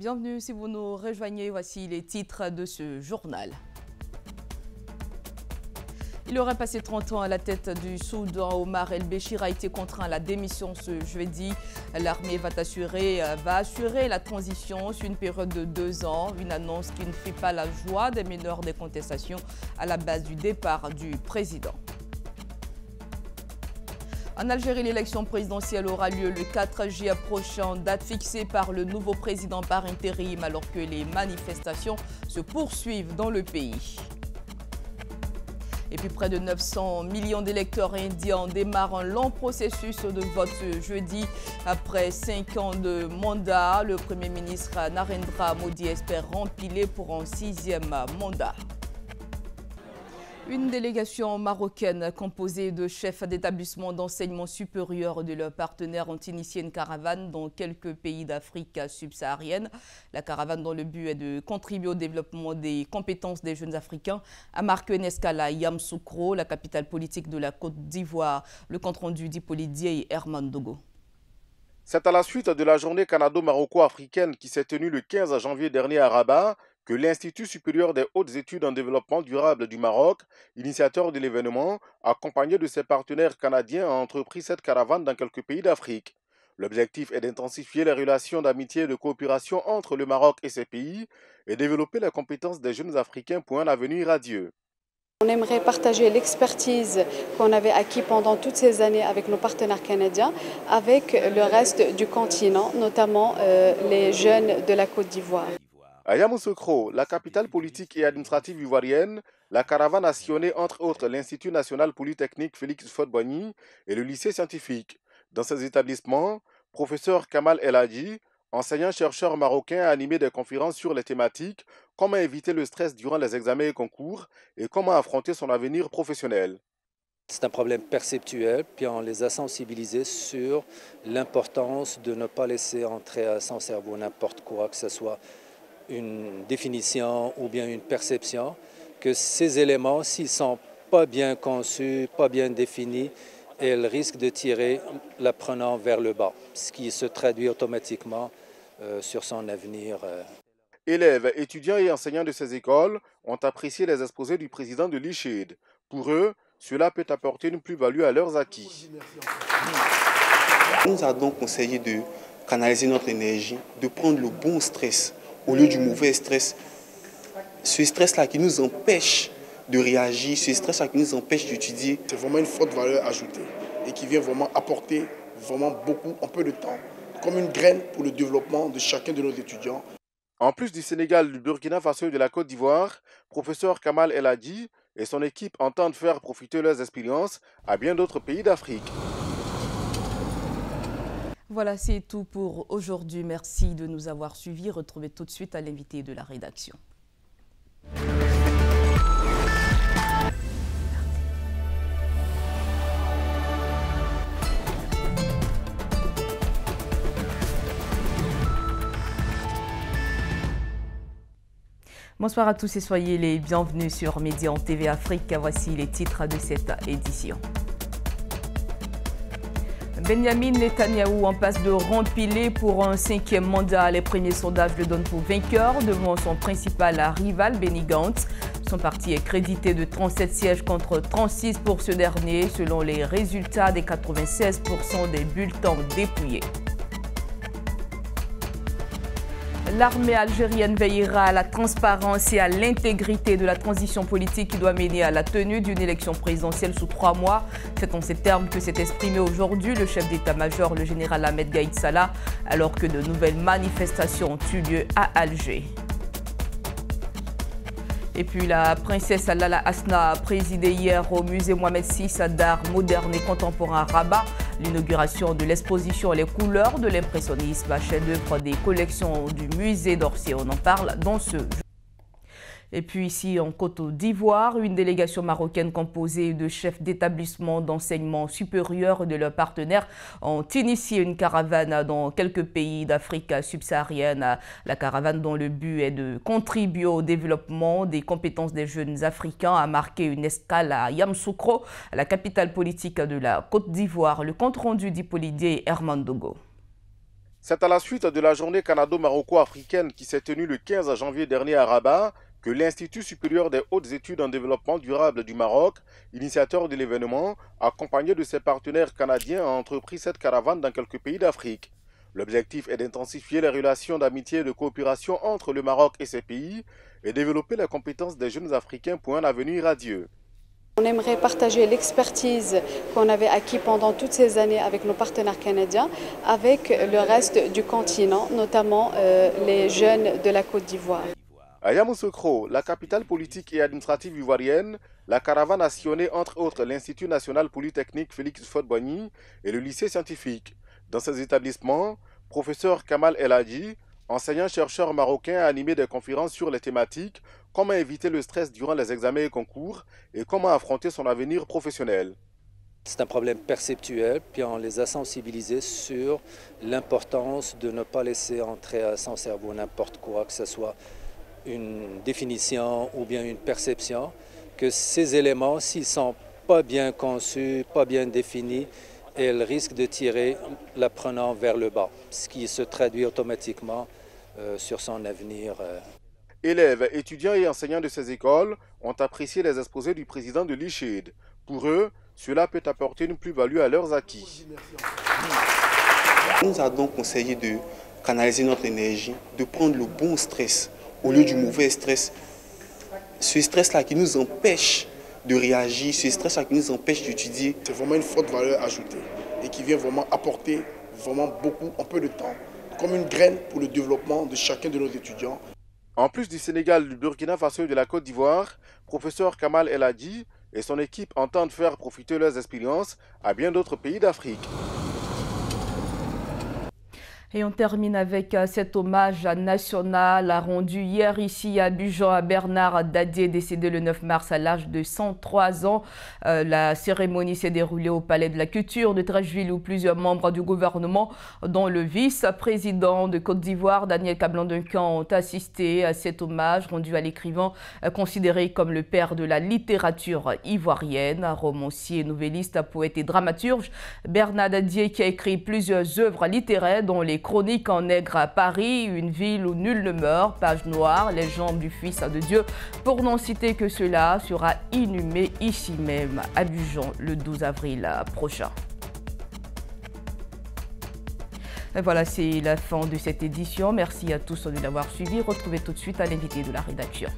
Bienvenue si vous nous rejoignez, voici les titres de ce journal. Il aurait passé 30 ans à la tête du Soudan. Omar El-Béchir a été contraint à la démission ce jeudi. L'armée va assurer la transition sur une période de 2 ans. Une annonce qui ne fait pas la joie des meneurs des contestations à la base du départ du président. En Algérie, l'élection présidentielle aura lieu le 4 juillet prochain, date fixée par le nouveau président par intérim, alors que les manifestations se poursuivent dans le pays. Et puis près de 900 millions d'électeurs indiens démarrent un long processus de vote ce jeudi. Après 5 ans de mandat, le Premier ministre Narendra Modi espère rempiler pour un 6e mandat. Une délégation marocaine composée de chefs d'établissements d'enseignement supérieur de leurs partenaires ont initié une caravane dans quelques pays d'Afrique subsaharienne. La caravane dont le but est de contribuer au développement des compétences des jeunes Africains a marqué une escale à Yamoussoukro, la capitale politique de la Côte d'Ivoire. Le compte-rendu d'Hippolyte Dieye et Herman Dogo. C'est à la suite de la journée canado-maroco-africaine qui s'est tenue le 15 janvier dernier à Rabat que l'Institut supérieur des hautes études en développement durable du Maroc, initiateur de l'événement, accompagné de ses partenaires canadiens, a entrepris cette caravane dans quelques pays d'Afrique. L'objectif est d'intensifier les relations d'amitié et de coopération entre le Maroc et ces pays et développer les compétences des jeunes Africains pour un avenir radieux. On aimerait partager l'expertise qu'on avait acquis pendant toutes ces années avec nos partenaires canadiens, avec le reste du continent, notamment les jeunes de la Côte d'Ivoire. À Yamoussoukro, la capitale politique et administrative ivoirienne, la caravane a sillonné entre autres l'Institut national polytechnique Félix Houphouët-Boigny et le lycée scientifique. Dans ces établissements, professeur Kamal El Hadji, enseignant-chercheur marocain, a animé des conférences sur les thématiques comment éviter le stress durant les examens et concours et comment affronter son avenir professionnel. C'est un problème perceptuel, puis on les a sensibilisés sur l'importance de ne pas laisser entrer à son cerveau n'importe quoi, que ce soit une définition ou bien une perception, que ces éléments, s'ils ne sont pas bien conçus, pas bien définis, ils risquent de tirer l'apprenant vers le bas, ce qui se traduit automatiquement sur son avenir. Élèves, étudiants et enseignants de ces écoles ont apprécié les exposés du président de l'ICHED. Pour eux, cela peut apporter une plus-value à leurs acquis. On nous a donc conseillé de canaliser notre énergie, de prendre le bon stress au lieu du mauvais stress. Ce stress-là qui nous empêche de réagir, ce stress-là qui nous empêche d'étudier. C'est vraiment une forte valeur ajoutée et qui vient vraiment apporter vraiment beaucoup en peu de temps, comme une graine pour le développement de chacun de nos étudiants. En plus du Sénégal, du Burkina Faso et de la Côte d'Ivoire, professeur Kamal El Hadji et son équipe entendent faire profiter leurs expériences à bien d'autres pays d'Afrique. Voilà, c'est tout pour aujourd'hui. Merci de nous avoir suivis. Retrouvez tout de suite à l'invité de la rédaction. Bonsoir à tous et soyez les bienvenus sur Médian TV Afrique. Voici les titres de cette édition. Benjamin Netanyahou en passe de rempiler pour un 5e mandat. Les premiers sondages le donnent pour vainqueur devant son principal rival, Benny Gantz. Son parti est crédité de 37 sièges contre 36 pour ce dernier, selon les résultats des 96% des bulletins dépouillés. L'armée algérienne veillera à la transparence et à l'intégrité de la transition politique qui doit mener à la tenue d'une élection présidentielle sous 3 mois. C'est en ces termes que s'est exprimé aujourd'hui le chef d'état-major, le général Ahmed Gaïd Salah, alors que de nouvelles manifestations ont eu lieu à Alger. Et puis la princesse Lala Hasna a présidé hier au musée Mohamed VI d'art moderne et contemporain à Rabat l'inauguration de l'exposition Les couleurs de l'impressionnisme, chef-d'œuvre des collections du musée d'Orsay. On en parle dans ce jour. Et puis ici en Côte d'Ivoire, une délégation marocaine composée de chefs d'établissements d'enseignement supérieur de leurs partenaires ont initié une caravane dans quelques pays d'Afrique subsaharienne. La caravane dont le but est de contribuer au développement des compétences des jeunes Africains a marqué une escale à Yamoussoukro, la capitale politique de la Côte d'Ivoire. Le compte rendu d'Hippolyte Dieye et Herman Dogo. C'est à la suite de la journée canado-maroco-africaine qui s'est tenue le 15 janvier dernier à Rabat que l'Institut supérieur des hautes études en développement durable du Maroc, initiateur de l'événement, accompagné de ses partenaires canadiens, a entrepris cette caravane dans quelques pays d'Afrique. L'objectif est d'intensifier les relations d'amitié et de coopération entre le Maroc et ces pays et développer les compétences des jeunes Africains pour un avenir radieux. On aimerait partager l'expertise qu'on avait acquis pendant toutes ces années avec nos partenaires canadiens, avec le reste du continent, notamment les jeunes de la Côte d'Ivoire. À Yamoussoukro, la capitale politique et administrative ivoirienne, la caravane a sillonné entre autres l'Institut national polytechnique Félix Houphouët-Boigny et le lycée scientifique. Dans ces établissements, professeur Kamal El Hadji, enseignant-chercheur marocain, a animé des conférences sur les thématiques comment éviter le stress durant les examens et concours et comment affronter son avenir professionnel. C'est un problème perceptuel, puis on les a sensibilisés sur l'importance de ne pas laisser entrer à son cerveau n'importe quoi, que ce soit une définition ou bien une perception, que ces éléments, s'ils ne sont pas bien conçus, pas bien définis, ils risquent de tirer l'apprenant vers le bas, ce qui se traduit automatiquement sur son avenir. Élèves, étudiants et enseignants de ces écoles ont apprécié les exposés du président de l'ICHED. Pour eux, cela peut apporter une plus-value à leurs acquis. On nous a donc conseillé de canaliser notre énergie, de prendre le bon stress au lieu du mauvais stress. Ce stress-là qui nous empêche de réagir, ce stress-là qui nous empêche d'étudier. C'est vraiment une forte valeur ajoutée et qui vient vraiment apporter vraiment beaucoup en peu de temps, comme une graine pour le développement de chacun de nos étudiants. En plus du Sénégal, du Burkina Faso et de la Côte d'Ivoire, professeur Kamal El Hadji et son équipe entendent faire profiter leurs expériences à bien d'autres pays d'Afrique. Et on termine avec cet hommage national rendu hier ici à Abidjan à Bernard Dadié, décédé le 9 mars à l'âge de 103 ans. La cérémonie s'est déroulée au Palais de la Culture de Treichville où plusieurs membres du gouvernement, dont le vice-président de Côte d'Ivoire, Daniel Kablan-Duncan, ont assisté à cet hommage rendu à l'écrivain considéré comme le père de la littérature ivoirienne, romancier, novelliste, poète et dramaturge. Bernard Dadié qui a écrit plusieurs œuvres littéraires dont les Chroniques en nègre à Paris, Une ville où nul ne meurt, Page noire, Légende du Fils de Dieu, pour n'en citer que cela, sera inhumé ici même à Abidjan le 12 avril prochain. Et voilà, c'est la fin de cette édition. Merci à tous de l'avoir suivi. Retrouvez tout de suite à l'invité de la rédaction.